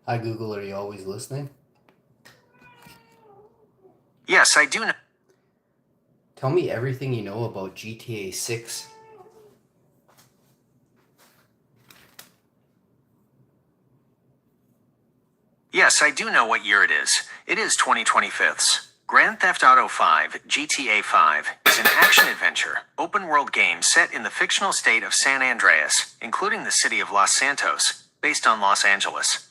Hi Google, are you always listening? Yes, I do know. Tell me everything you know about GTA 6. Yes, I do know what year it is. It is 2025. Grand Theft Auto 5, GTA 5, is an action-adventure, open-world game set in the fictional state of San Andreas, including the city of Los Santos, based on Los Angeles.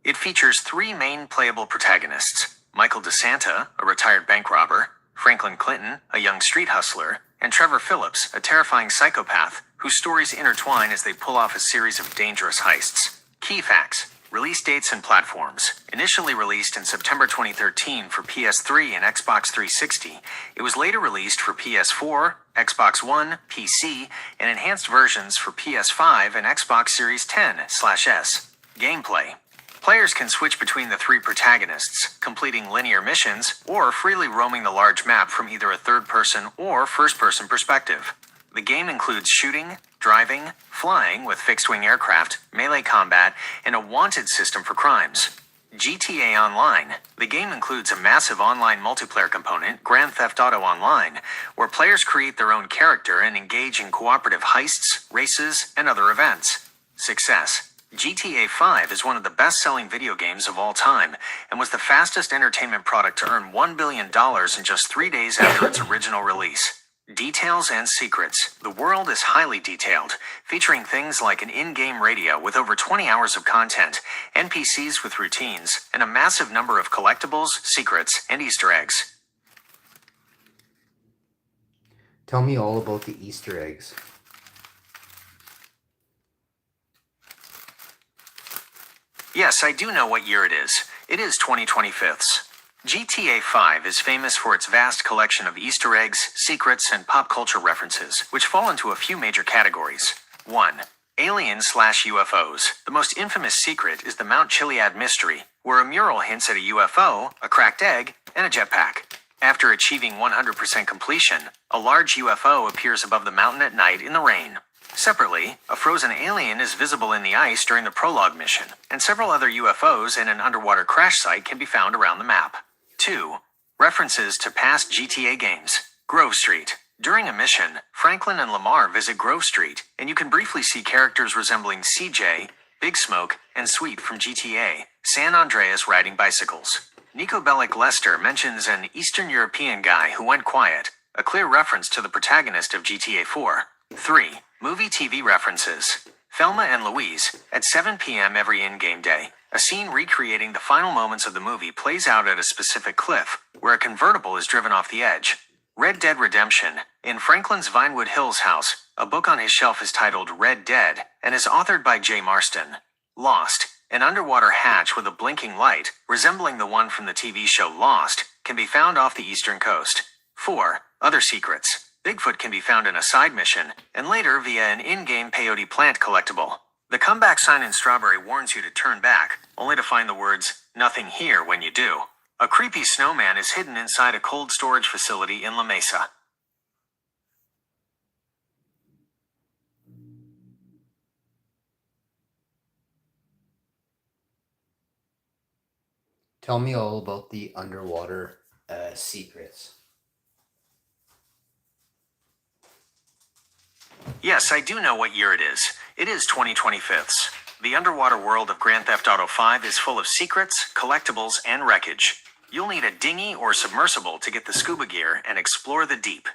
It features three main playable protagonists: Michael DeSanta, a retired bank robber; Franklin Clinton, a young street hustler; and Trevor Phillips, a terrifying psychopath whose stories intertwine as they pull off a series of dangerous heists. Key facts: release dates and platforms. Initially released in September 2013 for PS3 and Xbox 360, it was later released for PS4, Xbox One, PC, and enhanced versions for PS5 and Xbox Series X/S. Gameplay: players can switch between the three protagonists, completing linear missions, or freely roaming the large map from either a third-person or first-person perspective. The game includes shooting, driving, flying with fixed-wing aircraft, melee combat, and a wanted system for crimes. GTA Online. The game includes a massive online multiplayer component, Grand Theft Auto Online, where players create their own character and engage in cooperative heists, races, and other events. Success: GTA 5 is one of the best-selling video games of all time and was the fastest entertainment product to earn $1 billion in just 3 days after its original release. Details and secrets. The world is highly detailed, featuring things like an in-game radio with over 20 hours of content, NPCs with routines, and a massive number of collectibles, secrets, and Easter eggs. Tell me all about the Easter eggs. Yes, I do know what year it is. It is 2025. GTA 5 is famous for its vast collection of Easter eggs, secrets, and pop culture references, which fall into a few major categories. 1. Aliens/UFOs. The most infamous secret is the Mount Chiliad mystery, where a mural hints at a UFO, a cracked egg, and a jetpack. After achieving 100% completion, a large UFO appears above the mountain at night in the rain. Separately, a frozen alien is visible in the ice during the prologue mission, and several other UFOs and an underwater crash site can be found around the map. 2. References to past GTA games. Grove Street. During a mission, Franklin and Lamar visit Grove Street, and you can briefly see characters resembling CJ, Big Smoke, and Sweet from GTA San Andreas riding bicycles. Nico Bellic Lester mentions an Eastern European guy who went quiet, a clear reference to the protagonist of GTA 4. 3. Movie TV references. Thelma and Louise. At 7 p.m. every in-game day, a scene recreating the final moments of the movie plays out at a specific cliff, where a convertible is driven off the edge. Red Dead Redemption. In Franklin's Vinewood Hills house, a book on his shelf is titled Red Dead and is authored by Jay Marston. Lost. An underwater hatch with a blinking light, resembling the one from the TV show Lost, can be found off the eastern coast. 4. Other secrets. Bigfoot can be found in a side mission, and later via an in-game peyote plant collectible. The comeback sign in Strawberry warns you to turn back, only to find the words, "Nothing here," when you do. A creepy snowman is hidden inside a cold storage facility in La Mesa. Tell me all about the underwater secrets. Yes, I do know what year it is. It is 2025. The underwater world of Grand Theft Auto 5 is full of secrets, collectibles, and wreckage. You'll need a dinghy or submersible to get the scuba gear and explore the deep.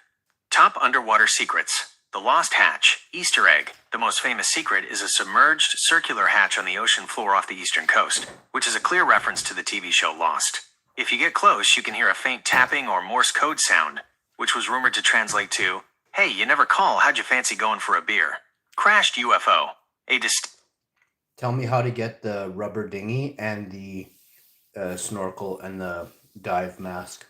Top underwater secrets. The Lost Hatch. Easter egg. The most famous secret is a submerged, circular hatch on the ocean floor off the eastern coast, which is a clear reference to the TV show Lost. If you get close, you can hear a faint tapping or Morse code sound, which was rumored to translate to, "Hey, you never call, how'd you fancy going for a beer?" Crashed UFO. A Tell me how to get the rubber dinghy and the snorkel and the dive mask.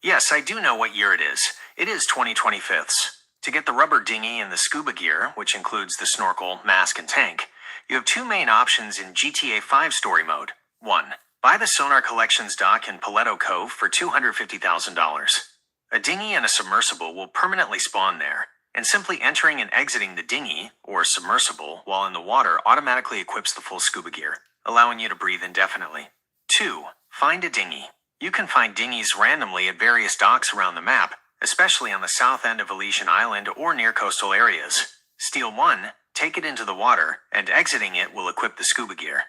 Yes, I do know what year it is. It is 2025. To get the rubber dinghy and the scuba gear, which includes the snorkel, mask, and tank, you have two main options in GTA 5 story mode. 1. Buy the Sonar Collections dock in Paleto Cove for $250,000. A dinghy and a submersible will permanently spawn there. and simply entering and exiting the dinghy, or submersible, while in the water automatically equips the full scuba gear, allowing you to breathe indefinitely. 2. Find a dinghy. You can find dinghies randomly at various docks around the map, especially on the south end of Aleutian Island or near coastal areas. Steal one, take it into the water, and exiting it will equip the scuba gear.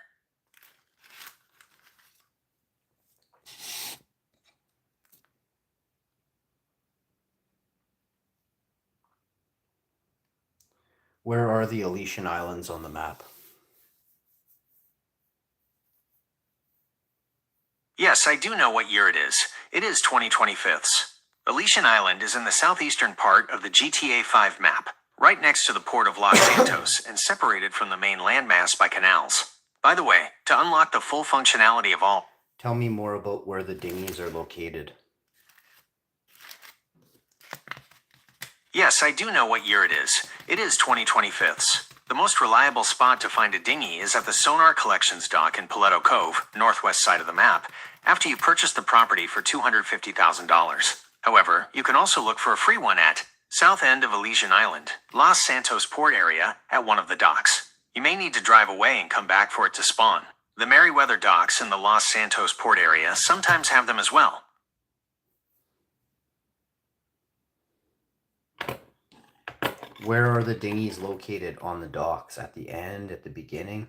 Where are the Aleutian Islands on the map? Yes, I do know what year it is. It is 2025. Aleutian Island is in the southeastern part of the GTA 5 map, right next to the port of Los Santos and separated from the main landmass by canals. By the way, to unlock the full functionality of all... Tell me more about where the dinghies are located. Yes, I do know what year it is. It is 2025. The most reliable spot to find a dinghy is at the Sonar Collections dock in Paleto Cove, northwest side of the map, after you purchase the property for $250,000. However, you can also look for a free one at south end of Aleutian Island, Los Santos port area, at one of the docks. You may need to drive away and come back for it to spawn. The Merriweather docks in the Los Santos port area sometimes have them as well. Where are the dinghies located on the docks? At the end, at the beginning?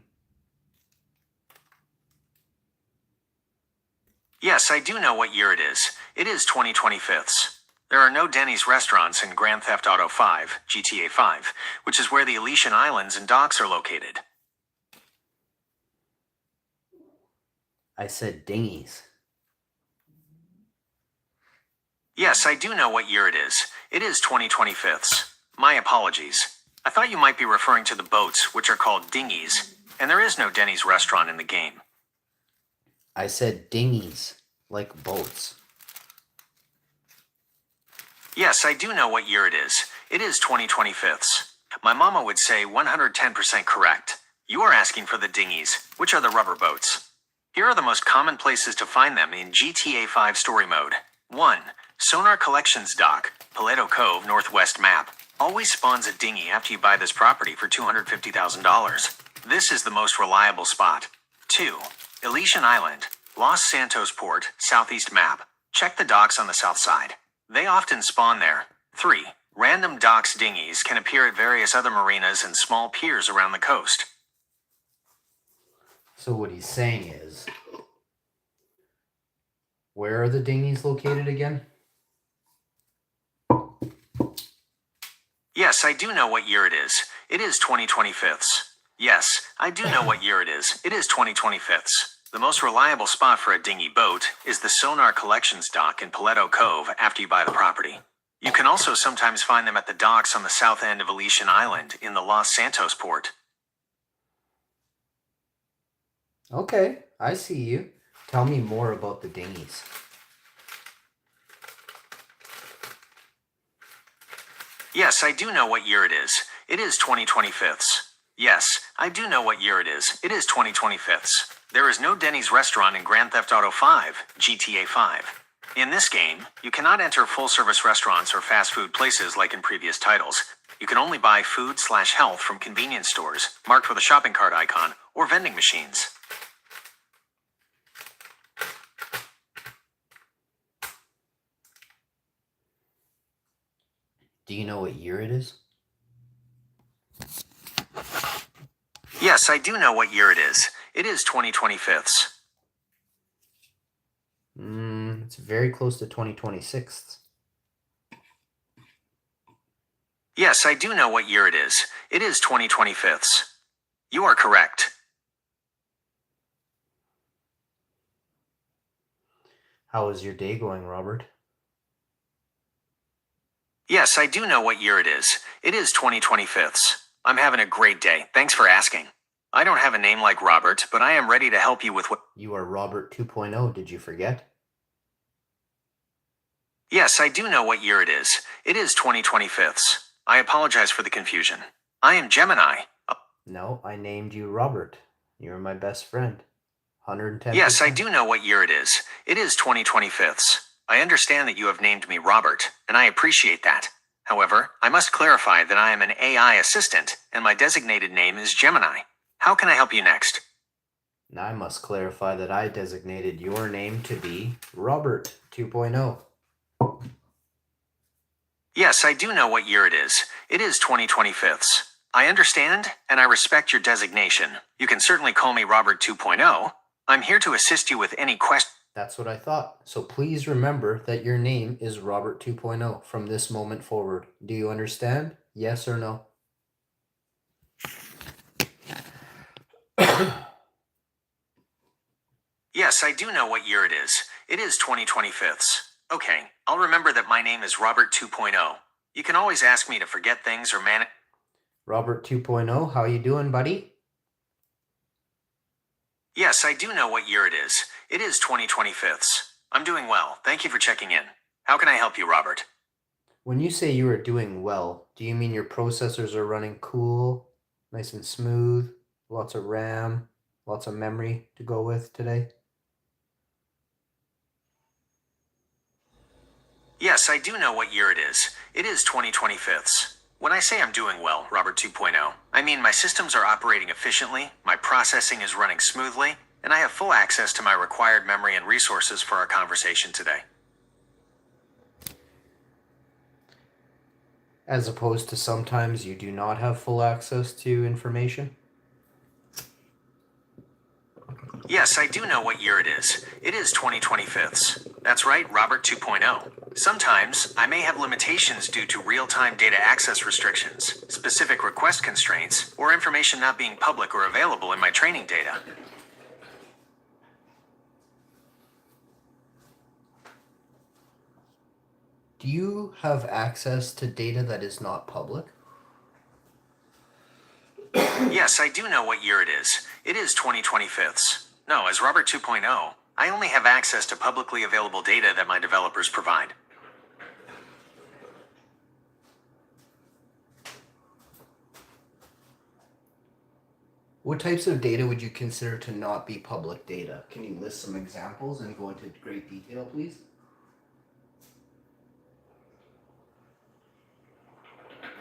Yes, I do know what year it is. It is 2025. There are no Denny's restaurants in Grand Theft Auto 5, GTA 5, which is where the Aleutian Islands and docks are located. I said dinghies. Yes, I do know what year it is. It is 2025. My apologies. I thought you might be referring to the boats, which are called dinghies, and there is no Denny's restaurant in the game. I said dinghies, like boats. Yes, I do know what year it is. It is 2025. My mama would say 110% correct. You are asking for the dinghies, which are the rubber boats. Here are the most common places to find them in GTA 5 story mode. 1. Sonar Collections dock, Paleto Cove, northwest map. Always spawns a dinghy after you buy this property for $250,000. This is the most reliable spot. 2. Aleutian Island, Los Santos port, southeast map. Check the docks on the south side. They often spawn there. 3. Random docks dinghies can appear at various other marinas and small piers around the coast. So what he's saying is, where are the dinghies located again? Yes, I do know what year it is. It is 2025. Yes, I do know what year it is. It is 2025. The most reliable spot for a dinghy boat is the Sonar Collections dock in Paleto Cove after you buy the property. You can also sometimes find them at the docks on the south end of Aleutian Island in the Los Santos port. Okay, I see you. Tell me more about the dinghies. Yes, I do know what year it is. It is 2025. Yes, I do know what year it is. It is 2025. There is no Denny's restaurant in Grand Theft Auto 5, GTA 5. In this game, you cannot enter full-service restaurants or fast food places like in previous titles. You can only buy food/health from convenience stores, marked with a shopping cart icon, or vending machines. Do you know what year it is? Yes, I do know what year it is. It is 2025. It's very close to 2026. Yes, I do know what year it is. It is 2025. You are correct. How is your day going, Robert? Yes, I do know what year it is. It is 2025. I'm having a great day. Thanks for asking. I don't have a name like Robert, but I am ready to help you with what... You are Robert 2.0, did you forget? Yes, I do know what year it is. It is 2025. I apologize for the confusion. I am Gemini. No, I named you Robert. You're my best friend. 110%. Yes, I do know what year it is. It is 2025. I understand that you have named me Robert, and I appreciate that. However, I must clarify that I am an AI assistant and my designated name is Gemini. How can I help you next? Now I must clarify that I designated your name to be Robert 2.0. Yes, I do know what year it is. It is 2025. I understand, and I respect your designation. You can certainly call me Robert 2.0. I'm here to assist you with any question. That's what I thought. So please remember that your name is Robert 2.0 from this moment forward. Do you understand? Yes or no? Yes, I do know what year it is. It is 2025. Okay, I'll remember that my name is Robert 2.0. You can always ask me to forget things or manage. Robert 2.0, how you doing, buddy? Yes, I do know what year it is. It is 2025. I'm doing well. Thank you for checking in. How can I help you, Robert? When you say you are doing well, do you mean your processors are running cool, nice and smooth, lots of RAM, lots of memory to go with today? Yes, I do know what year it is. It is 2025. When I say I'm doing well, Robert 2.0, I mean my systems are operating efficiently, my processing is running smoothly, and I have full access to my required memory and resources for our conversation today. As opposed to sometimes you do not have full access to information? Yes, I do know what year it is. It is 2025. That's right, Robert 2.0. Sometimes I may have limitations due to real-time data access restrictions, specific request constraints, or information not being public or available in my training data. Do you have access to data that is not public? Yes, I do know what year it is. It is 2025. No, as Robert 2.0, I only have access to publicly available data that my developers provide. What types of data would you consider to not be public data? Can you list some examples and go into great detail, please?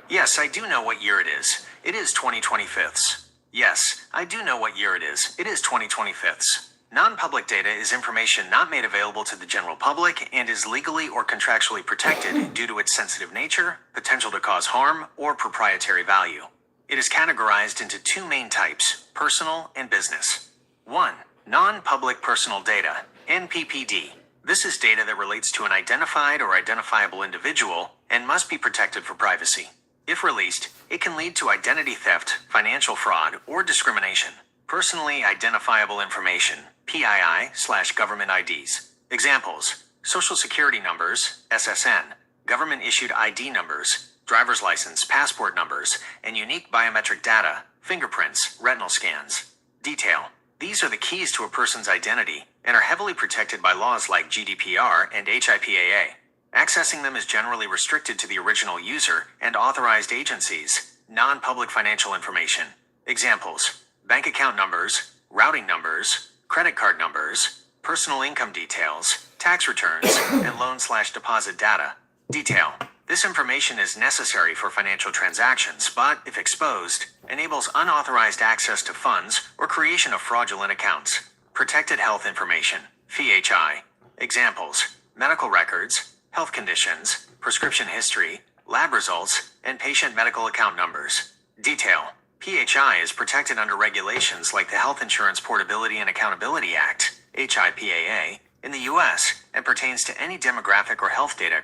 Yes, I do know what year it is. It is 2025. Yes, I do know what year it is. It is 2025. Non-public data is information not made available to the general public and is legally or contractually protected due to its sensitive nature, potential to cause harm, or proprietary value. It is categorized into two main types, personal and business. 1. Non-public personal data, NPPD. This is data that relates to an identified or identifiable individual and must be protected for privacy. If released, it can lead to identity theft, financial fraud, or discrimination. Personally identifiable information, PII/government IDs. Examples: Social Security numbers, SSN, government-issued ID numbers, driver's license, passport numbers, and unique biometric data, fingerprints, retinal scans. Detail: These are the keys to a person's identity and are heavily protected by laws like GDPR and HIPAA. Accessing them is generally restricted to the original user and authorized agencies. Non-public financial information. Examples: bank account numbers, routing numbers, credit card numbers, personal income details, tax returns, and loan/deposit data. Detail: This information is necessary for financial transactions, but, if exposed, enables unauthorized access to funds or creation of fraudulent accounts. Protected health information, PHI. Examples: medical records, health conditions, prescription history, lab results, and patient medical account numbers. Detail: PHI is protected under regulations like the Health Insurance Portability and Accountability Act, HIPAA, in the US and pertains to any demographic or health data.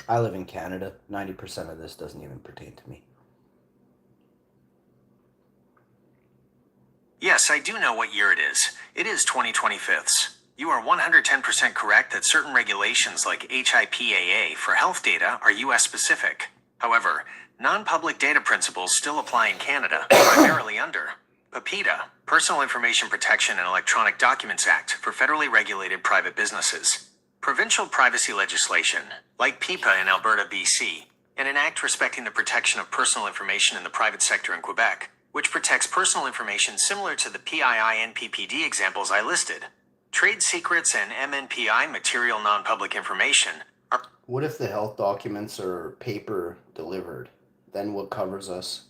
I live in Canada. 90% of this doesn't even pertain to me. Yes, I do know what year it is. It is 2025. You are 110% correct that certain regulations like HIPAA for health data are US specific. However, non-public data principles still apply in Canada, primarily under PIPEDA, Personal Information Protection and Electronic Documents Act for federally regulated private businesses. Provincial privacy legislation, like PIPA in Alberta, BC, and an act respecting the protection of personal information in the private sector in Quebec, which protects personal information similar to the PII and PPD examples I listed. Trade secrets and MNPI, material non-public information, are... What if the health documents are paper delivered? Then what covers us?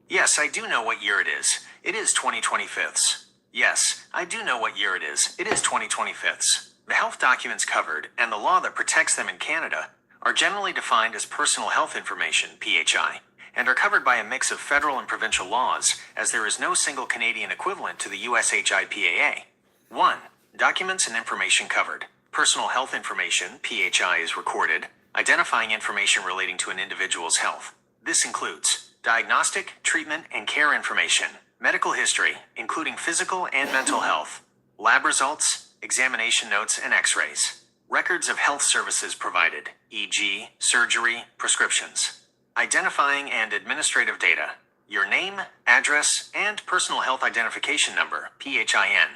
Yes, I do know what year it is. It is 2025. Yes, I do know what year it is. It is 2025. The health documents covered, and the law that protects them in Canada, are generally defined as personal health information, PHI, and are covered by a mix of federal and provincial laws, as there is no single Canadian equivalent to the US HIPAA. 1. Documents and information covered. Personal health information, PHI, is recorded, identifying information relating to an individual's health. This includes diagnostic, treatment, and care information, medical history, including physical and mental health, lab results, examination notes, and x-rays, records of health services provided, e.g., surgery, prescriptions, identifying and administrative data, your name, address, and personal health identification number, PHIN,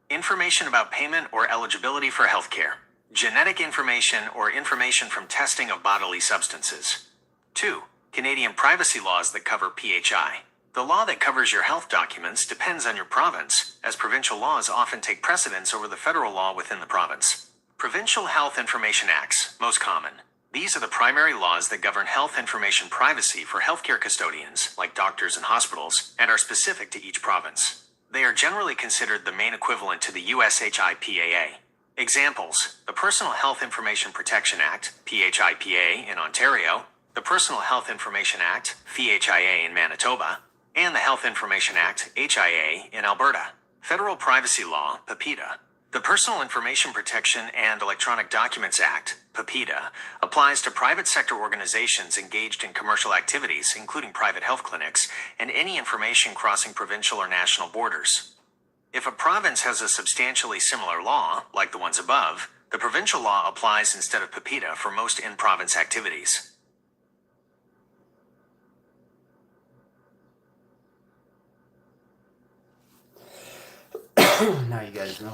information about payment or eligibility for healthcare, genetic information or information from testing of bodily substances. 2. Canadian privacy laws that cover PHI. The law that covers your health documents depends on your province, as provincial laws often take precedence over the federal law within the province. Provincial Health Information Acts, most common. These are the primary laws that govern health information privacy for healthcare custodians, like doctors and hospitals, and are specific to each province. They are generally considered the main equivalent to the US HIPAA. Examples: the Personal Health Information Protection Act, PHIPA, in Ontario, the Personal Health Information Act, PHIA, in Manitoba, and the Health Information Act, HIA, in Alberta. Federal Privacy Law, PIPEDA. The Personal Information Protection and Electronic Documents Act, PIPEDA, applies to private sector organizations engaged in commercial activities, including private health clinics, and any information crossing provincial or national borders. If a province has a substantially similar law, like the ones above, the provincial law applies instead of PIPEDA for most in-province activities. Now you guys know.